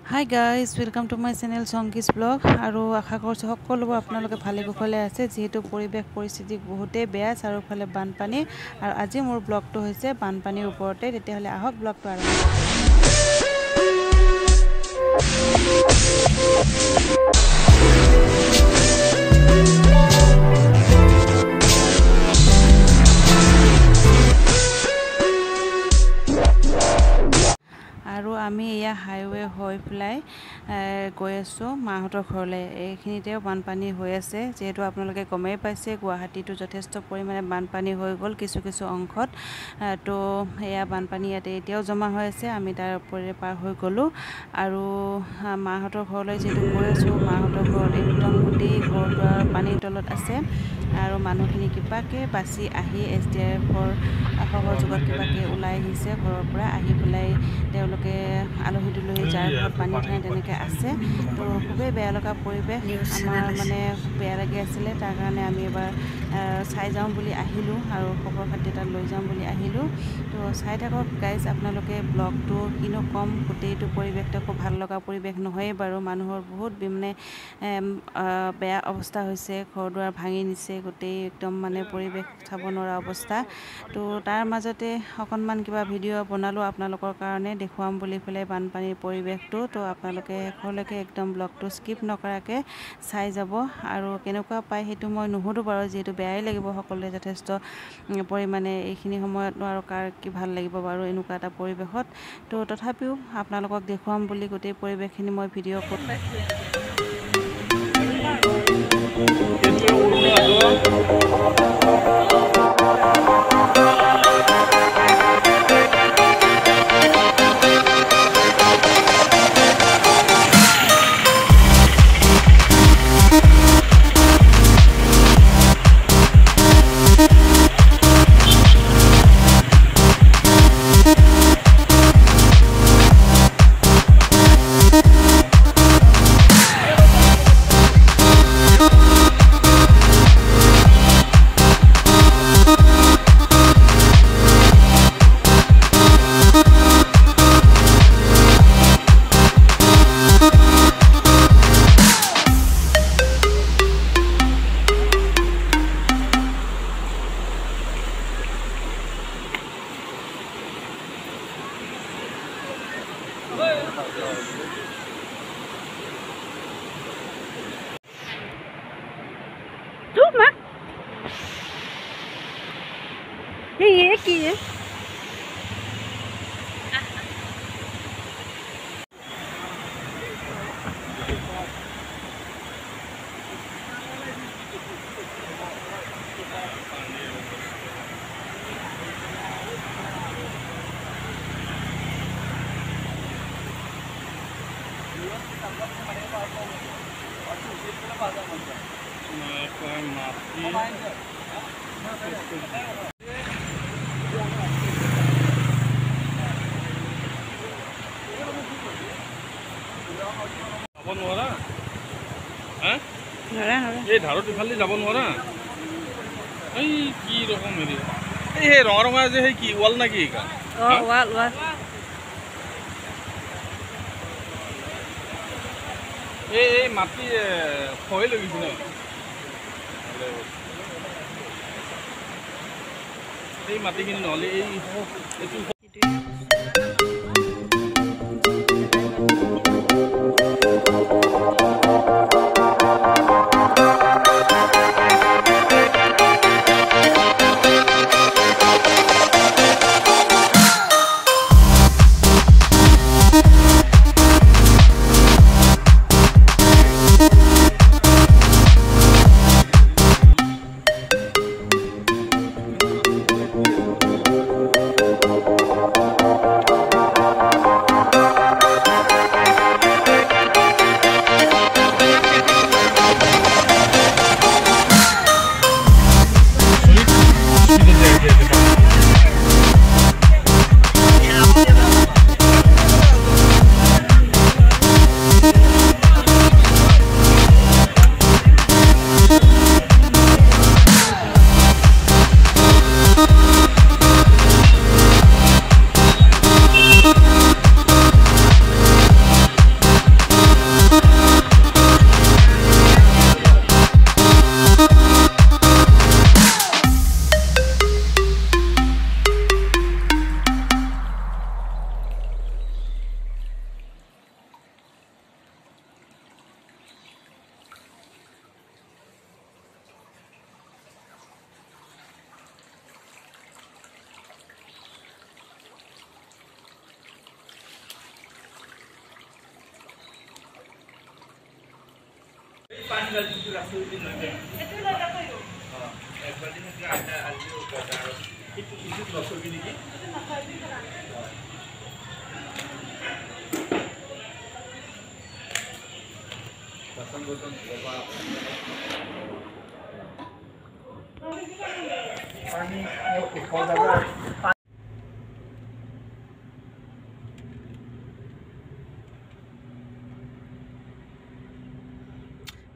Hi guys, welcome to my channel Songki's Blog আৰু আশা কৰিছো সকলোবোৰ আপোনালোকে ভালে কুশলে আছে যেহেতু পৰিবেশ পৰিস্থিতি বহুতে বেয়া চাৰিওফালে বানপানী আৰু আজি মোৰ ব্লগটো হৈছে বানপানীৰ ওপৰতে তেতিয়াহলে আহক ব্লগটো আৰম্ভ আৰু আমি ইয়া হাইৱে হৈ ফ্লাই গৈ আছো মাহতৰ ঘৰলে এইখিনিতে বানপানী হৈ আছে যেহেতু আপোনালোকে গমেই পাইছে গুৱাহাটীটো যথেষ্ট পৰিমাণে বানপানী হৈ গল কিছু কিছু অংশত তো ইয়া বানপানী ইয়াতে এতিয়াও জমা হৈ আছে আমি তাৰ ওপৰে পাৰ হৈ গলো আৰু মাহতৰ ঘৰলৈ যেটো গৈ আছো মাহতৰ ঘৰত একদম গোটেই ঘৰটোৰ পানীৰ তলত আছে আৰু মানুহখিনি কিবাকে বাছি আহি এছডিএফৰ সহযোগত কিবাকে ওলাই আহিছে ঘৰৰ পৰা আহি পেলাই তেওঁলোকে আলহী দুলহী যাৰ ঘৰত পানী ঠাই তেনেকৈ আছে তো খুবেই বেয়া লগা পৰিৱেশ আমাৰ মানে বেয়া লাগি আছিলে তাৰ কাৰণে আমি এবাৰ চাই যাওঁ বুলি আহিলোঁ আৰু খবৰ খাতি তাত লৈ যাওঁ বুলি আহিলোঁ তো চাই থাকক গাইজ আপোনালোকে ব্লগটো কিনো কম গোটেইটো পৰিৱেশটো খুব ভাল লগা পৰিৱেশ নহয় বাৰু মানুহৰ বহুত মানে বেয়া অৱস্থা হৈছে ঘৰ দুৱাৰ ভাঙি নিছে গোটেই একদম মানে পৰিৱেশ চাব নোৱাৰা অৱস্থা তো তাৰ মাজতে অকণমান কিবা ভিডিঅ' বনালোঁ আপোনালোকৰ কাৰণে দেখুৱাম বুলি পেলাই বানপানীৰ পৰিৱেশটো তো আপোনালোকে শেষলৈকে একদম ব্লগটো স্কিপ নকৰাকৈ চাই যাব আৰু কেনেকুৱা পায় সেইটো মই নুসুধো বাৰু যিহেতু বেয়াই লাগিব সকলোৱে যথেষ্ট পৰিমাণে এইখিনি সময়তনো আৰু কাৰ কি ভাল লাগিব বাৰু এনেকুৱা এটা পৰিৱেশত তো তথাপিও আপোনালোকক দেখুৱাম বুলি গোটেই পৰিৱেশখিনি মই ভিডিঅ' কৰোঁ Giúp mắt ये की है এই ধাৰত ইফালে যাব নোৱাৰা এই কি ৰকম হেৰি এই হে ৰঙা ৰঙা যে সেই কি ৱাল না কি কা ৱাল এই মাটি খয় লাগিছে ন এই মাটিখিনি নহ'লে এইটো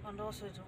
বন্ধ কৰিছোঁ